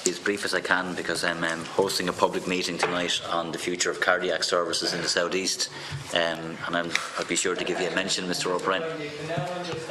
As brief as I can, because I'm hosting a public meeting tonight on the future of cardiac services in the South East, and I'll be sure to give you a mention, Mr. O'Brien.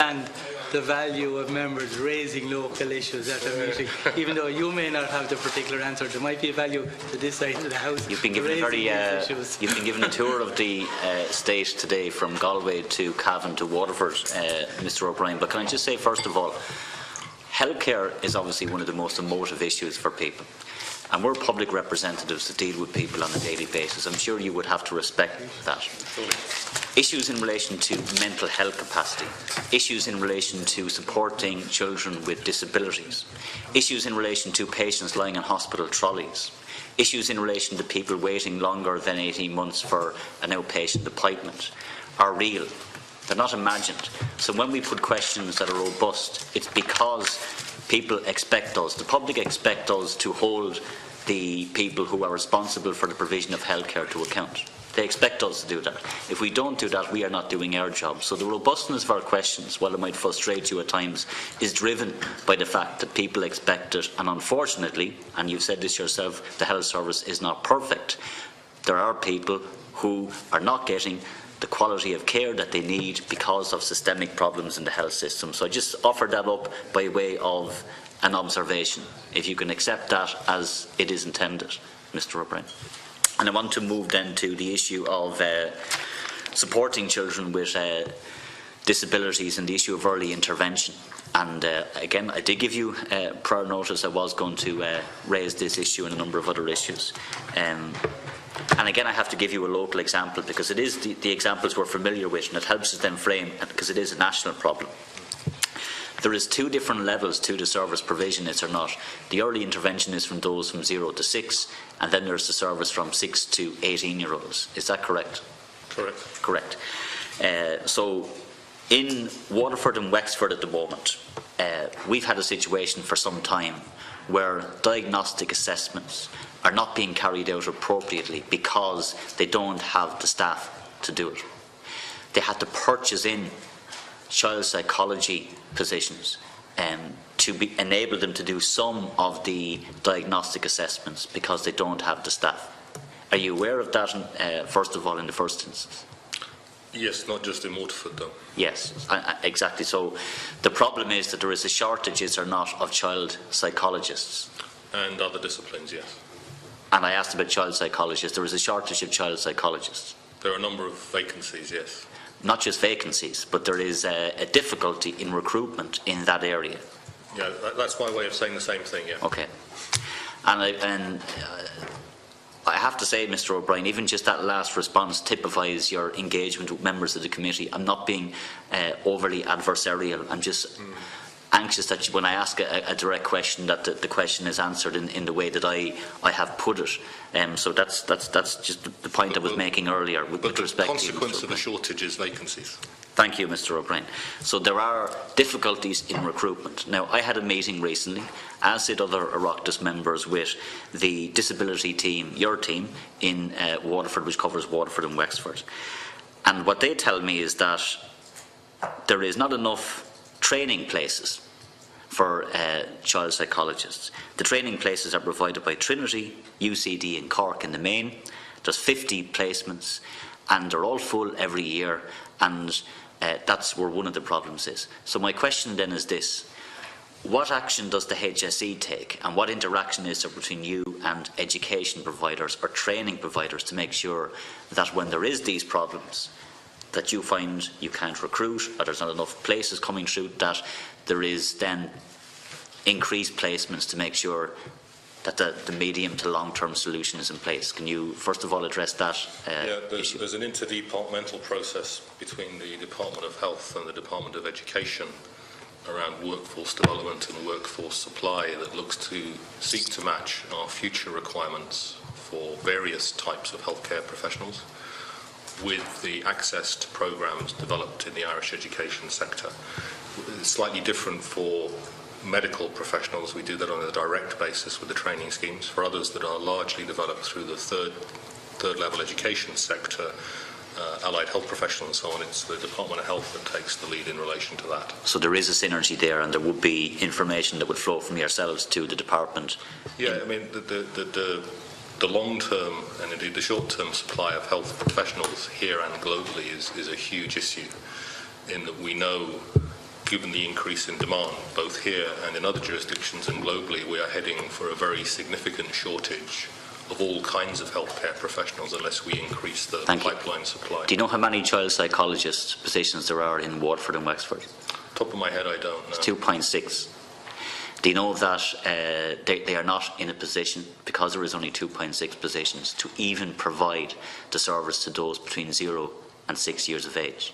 And the value of members raising local issues at a meeting, even though you may not have the particular answer, there might be a value to this side of the House. You've been given you've been given a tour of the state today, from Galway to Cavan to Waterford, Mr. O'Brien. But can I just say, first of all, healthcare is obviously one of the most emotive issues for people, and we're public representatives that deal with people on a daily basis. I'm sure you would have to respect that. Issues in relation to mental health capacity, issues in relation to supporting children with disabilities, issues in relation to patients lying in hospital trolleys, issues in relation to people waiting longer than 18 months for an outpatient appointment are real. They're not imagined. So when we put questions that are robust, it's because people expect us, the public expect us, to hold the people who are responsible for the provision of healthcare to account. They expect us to do that. If we don't do that, we are not doing our job. So the robustness of our questions, while it might frustrate you at times, is driven by the fact that people expect it. And unfortunately, and you've said this yourself, the health service is not perfect. There are people who are not getting the quality of care that they need because of systemic problems in the health system. So I just offer that up by way of an observation, if you can accept that as it is intended, Mr. O'Brien. And I want to move then to the issue of supporting children with disabilities and the issue of early intervention. And again, I did give you prior notice I was going to raise this issue and a number of other issues. And again, I have to give you a local example, because it is the examples we're familiar with, and it helps us then frame, because it is a national problem. There is two different levels to the service provision, is there not? The early intervention is from those from 0 to 6, and then there's the service from 6 to 18-year-olds. Is that correct? Correct. Correct. So in Waterford and Wexford at the moment, we've had a situation for some time where diagnostic assessments are not being carried out appropriately because they don't have the staff to do it. They had to purchase in child psychology positions to enable them to do some of the diagnostic assessments because they don't have the staff. Are you aware of that, first of all, in the first instance? Yes, not just in Waterford, though. Yes, exactly. So the problem is that there is a shortage, is there not, of child psychologists? And other disciplines, yes. And I asked about child psychologists. There is a shortage of child psychologists. There are a number of vacancies, yes. Not just vacancies, but there is a difficulty in recruitment in that area. Yeah, that's my way of saying the same thing, yeah. Okay. And I have to say, Mr. O'Brien, even just that last response typifies your engagement with members of the committee. I'm not being overly adversarial. I'm just anxious that when I ask a direct question, that the question is answered in the way that I have put it. So that's just the point I was making earlier with respect to the consequence of the shortage is vacancies. Thank you, Mr. O'Brien. So there are difficulties in recruitment. Now, I had a meeting recently, as did other Oireachtas members, with the disability team, your team, in Waterford, which covers Waterford and Wexford. And what they tell me is that there is not enough training places for child psychologists. The training places are provided by Trinity, UCD and Cork in the main. There's 50 placements, and they're all full every year, and that's where one of the problems is. So my question then is this: what action does the HSE take, and what interaction is there between you and education providers or training providers to make sure that when there is these problems, that you find you can't recruit, or there's not enough places coming through, that there is then increased placements to make sure that the medium to long-term solution is in place? Can you first of all address that issue? There's an interdepartmental process between the Department of Health and the Department of Education around workforce development and workforce supply that looks to seek to match our future requirements for various types of healthcare professionals with the access to programmes developed in the Irish education sector. It's slightly different for medical professionals. We do that on a direct basis with the training schemes. For others that are largely developed through the third level education sector, allied health professionals and so on. It's the Department of Health that takes the lead in relation to that. So there is a synergy there, and there would be information that would flow from yourselves to the department. Yeah, I mean, the long-term and indeed the short-term supply of health professionals here and globally is a huge issue, in that we know, given the increase in demand, both here and in other jurisdictions and globally, we are heading for a very significant shortage of all kinds of healthcare professionals unless we increase the pipeline supply. Do you know how many child psychologist positions there are in Waterford and Wexford? Top of my head, I don't know. It's 2.6. Do you know that they are not in a position, because there is only 2.6 positions, to even provide the service to those between 0 and 6 years of age?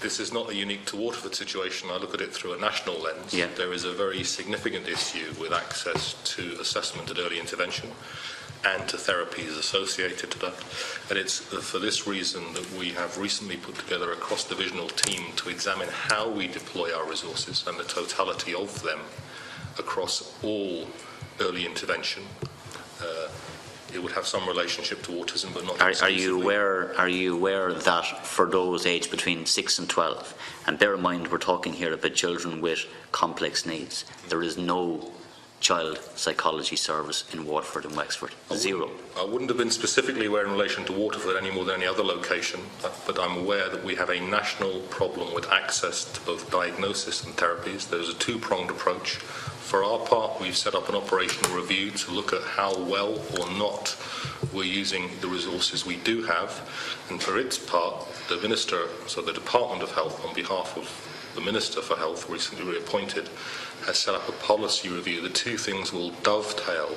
This is not a unique to Waterford situation. I look at it through a national lens. Yeah. There is a very significant issue with access to assessment and early intervention and to therapies associated to that. And it's for this reason that we have recently put together a cross-divisional team to examine how we deploy our resources and the totality of them across all early intervention. It would have some relationship to autism, but not exclusively. Are you aware that for those aged between 6 and 12, and bear in mind we're talking here about children with complex needs, there is no child psychology service in Waterford and Wexford? Zero. I wouldn't have been specifically aware in relation to Waterford any more than any other location, but I'm aware that we have a national problem with access to both diagnosis and therapies. There's a two-pronged approach. For our part, we've set up an operational review to look at how well or not we're using the resources we do have. And for its part, the Minister, so the Department of Health, on behalf of the Minister for Health, recently reappointed, has set up a policy review. The two things will dovetail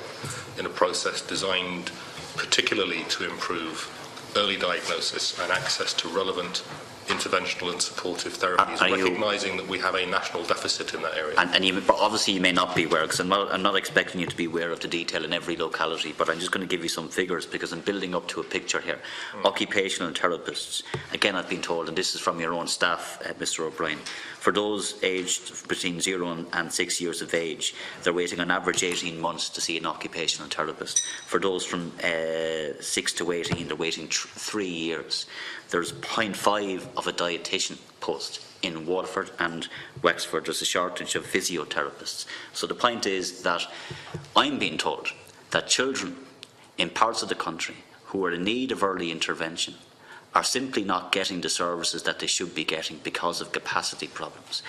in a process designed particularly to improve early diagnosis and access to relevant interventional and supportive therapies, recognising that we have a national deficit in that area. And obviously you may not be aware, because I'm not expecting you to be aware of the detail in every locality, but I'm just going to give you some figures because I'm building up to a picture here. Occupational therapists, again I've been told, and this is from your own staff, Mr O'Brien, for those aged between 0 and 6 years of age, they're waiting on average 18 months to see an occupational therapist. For those from 6 to 18, they're waiting 3 years. There's 0.5 of a dietitian post in Waterford and Wexford. There's a shortage of physiotherapists. So the point is that I'm being told that children in parts of the country who are in need of early intervention are simply not getting the services that they should be getting because of capacity problems.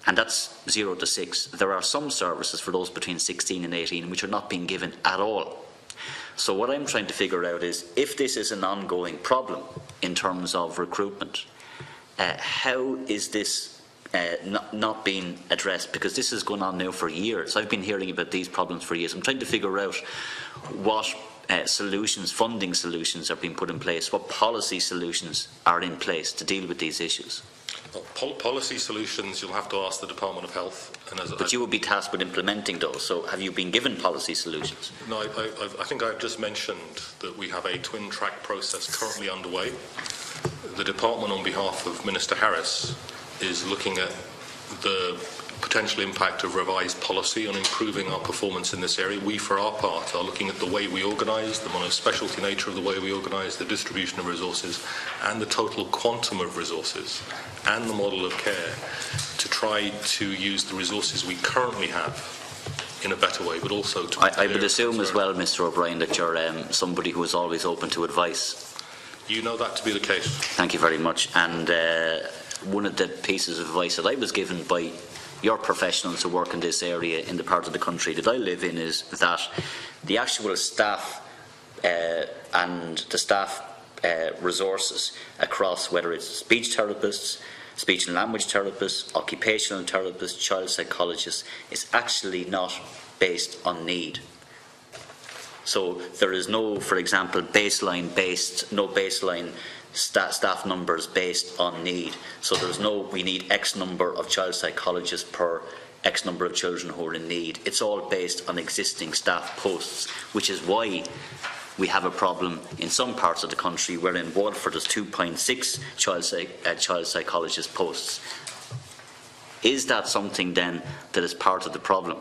And that's 0 to 6. There are some services for those between 16 and 18 which are not being given at all. So what I'm trying to figure out is, if this is an ongoing problem in terms of recruitment, how is this not being addressed? Because this has gone on now for years. I've been hearing about these problems for years. I'm trying to figure out what solutions, funding solutions are being put in place, what policy solutions are in place to deal with these issues. Well, policy solutions, you'll have to ask the Department of Health. But you will be tasked with implementing those, so have you been given policy solutions? No, I think I've just mentioned that we have a twin-track process currently underway. The Department, on behalf of Minister Harris, is looking at the potential impact of revised policy on improving our performance in this area. We, for our part, are looking at the way we organise, the mono-specialty nature of the way we organise, the distribution of resources, and the total quantum of resources, and the model of care, to try to use the resources we currently have in a better way, but also to... I would assume as well, Mr O'Brien, that you're somebody who is always open to advice. You know that to be the case. Thank you very much. And one of the pieces of advice that I was given by your professionals who work in this area in the part of the country that I live in is that the actual staff and the staff resources across, whether it's speech therapists, speech and language therapists, occupational therapists, child psychologists, is actually not based on need. So there is no, for example, baseline staff numbers based on need. So there's no, we need X number of child psychologists per X number of children who are in need. It's all based on existing staff posts, which is why we have a problem in some parts of the country where in Waterford there's 2.6 child psychologist posts. Is that something then that is part of the problem?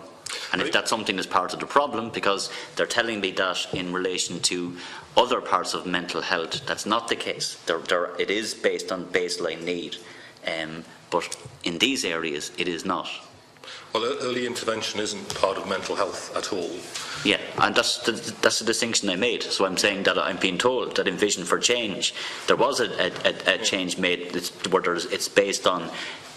And if that's something that's part of the problem, because they're telling me that in relation to other parts of mental health, that's not the case. It is based on baseline need, but in these areas it is not. Well, early intervention isn't part of mental health at all. Yeah, and that's the distinction I made. So I'm saying that I'm being told that in Vision for Change, there was a change made where it's based on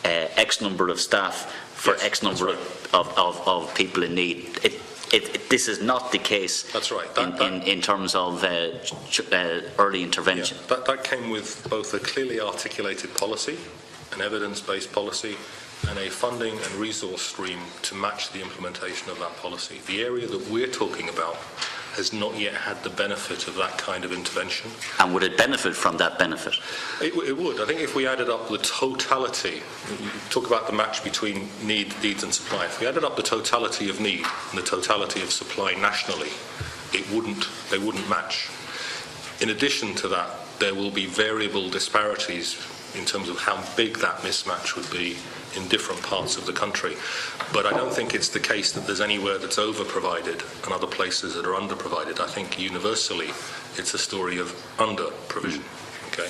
X number of staff for yes, X number of people in need. This is not the case. That's right. In terms of early intervention. Yeah, that came with both a clearly articulated policy, an evidence-based policy, and a funding and resource stream to match the implementation of that policy. The area that we're talking about has not yet had the benefit of that kind of intervention. And would it benefit from that benefit? It would. I think if we added up the totality, you talk about the match between needs and supply, if we added up the totality of need and the totality of supply nationally, they wouldn't match. In addition to that, there will be variable disparities in terms of how big that mismatch would be in different parts of the country. But I don't think it's the case that there's anywhere that's over-provided and other places that are under-provided. I think universally it's a story of under-provision. Okay?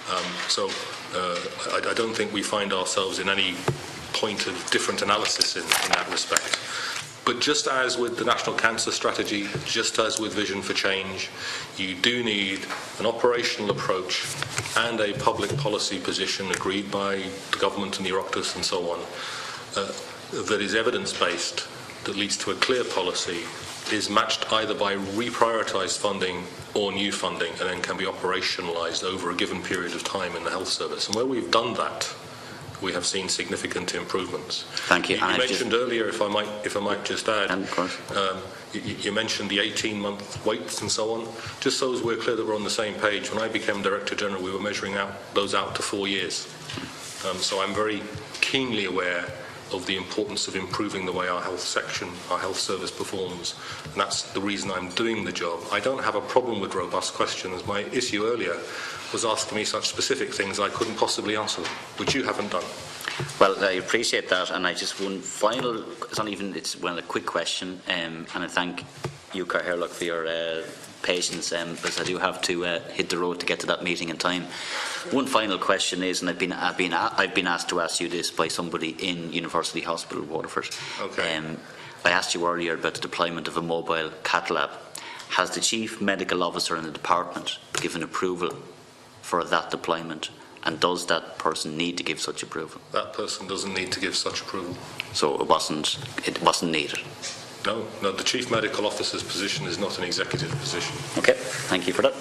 I don't think we find ourselves in any point of different analysis in that respect. But just as with the National Cancer Strategy, just as with Vision for Change, you do need an operational approach and a public policy position agreed by the government and the Oireachtas and so on that is evidence-based, that leads to a clear policy, is matched either by reprioritised funding or new funding, and then can be operationalised over a given period of time in the health service. And where we've done that, we have seen significant improvements. Thank you. You mentioned earlier, if I might just add, of course. You mentioned the 18-month waits and so on. Just so as we're clear that we're on the same page, when I became Director General, we were measuring those out to 4 years. So I'm very keenly aware of the importance of improving the way our health service performs, and that's the reason I'm doing the job. I don't have a problem with robust questions. My issue earlier was asking me such specific things I couldn't possibly answer them, which you haven't done. Well, I appreciate that, and I just one final, a quick question, and I thank you, Carl Herlock, for your patience, because I do have to hit the road to get to that meeting in time. One final question is, and I've been asked to ask you this by somebody in University Hospital, Waterford. Okay. I asked you earlier about the deployment of a mobile cath lab. Has the Chief Medical Officer in the department given approval for that deployment, and does that person need to give such approval? That person doesn't need to give such approval. So it wasn't needed? No, the Chief Medical Officer's position is not an executive position. Okay, thank you for that.